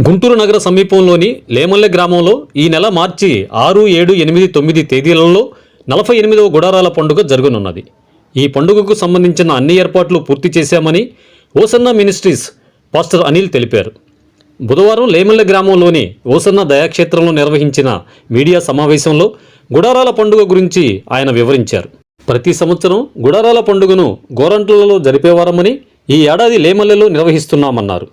గుంటూరు నగర సమీపంలోని లేమల్లె గ్రామంలో ఈ నెల మార్చి 6, 7, 8, 9 తేదీలలో 48వ గుడారాల పండుగ జరగనున్నది. ఈ పండుగకు సంబంధించిన అన్ని ఏర్పాట్లు పూర్తి చేశామని ఓసన్న మినిస్ట్రీస్ పాస్టర్ అనిల్ తెలిపారు. బుధవారం లేమల్లె గ్రామంలోని ఓసన్న దయాక్షేత్రంలో నిర్వహించిన మీడియా సమావేశంలో గుడారాల పండుగ గురించి ఆయన వివరించారు. ప్రతి సంవత్సరం గుడారాల పండుగను గోరంట్లలో జరిపేవారమని ఈ ఏడాది లేమల్లెలో నిర్వహిస్తున్నామన్నారు.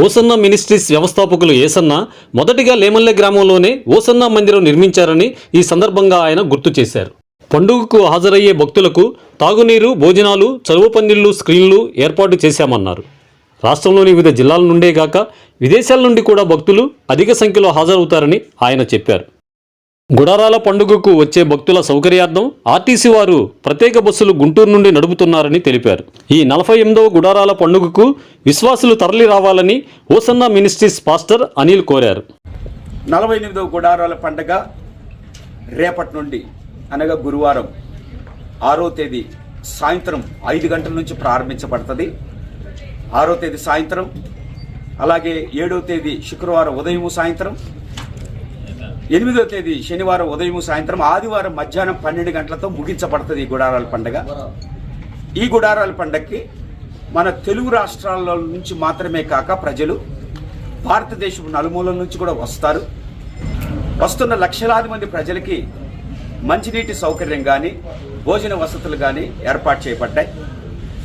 ఓసన్న మినిస్ట్రీస్ వ్యవస్థాపకులు ఏసన్న మొదటిగా లేమల్లె గ్రామంలోనే ఓసన్న మందిరం నిర్మించారని ఈ సందర్భంగా ఆయన గుర్తు చేశారు. పండుగకు హాజరయ్యే భక్తులకు తాగునీరు, భోజనాలు, చదువు పన్నీళ్లు, స్క్రీన్లు ఏర్పాటు చేశామన్నారు. రాష్ట్రంలోని వివిధ జిల్లాల నుండే గాక విదేశాల నుండి కూడా భక్తులు అధిక సంఖ్యలో హాజరవుతారని ఆయన చెప్పారు. గుడారాల పండుగకు వచ్చే భక్తుల సౌకర్యార్థం ఆర్టీసీ వారు ప్రత్యేక బస్సులు గుంటూరు నుండి నడుపుతున్నారని తెలిపారు. ఈ 48వ గుడారాల పండుగకు విశ్వాసులు తరలి రావాలని ఓసన్న మినిస్ట్రీస్ పాస్టర్ అనిల్ కోరారు. 48వ గుడారాల పండుగ రేపటి నుండి అనగా గురువారం 6వ తేదీ సాయంత్రం 5 గంటల నుంచి ప్రారంభించబడుతుంది. 6వ తేదీ సాయంత్రం, అలాగే 7వ తేదీ శుక్రవారం ఉదయం సాయంత్రం, 8వ తేదీ శనివారం ఉదయం సాయంత్రం, ఆదివారం మధ్యాహ్నం 12 గంటలతో ముగించబడుతుంది ఈ గుడారాల పండుగ. ఈ గుడారాల పండుగకి మన తెలుగు రాష్ట్రాల నుంచి మాత్రమే కాక ప్రజలు భారతదేశం నలుమూలల నుంచి కూడా వస్తారు. వస్తున్న లక్షలాది మంది ప్రజలకి మంచినీటి సౌకర్యం కానీ భోజన వసతులు కానీ ఏర్పాటు చేయబడ్డాయి.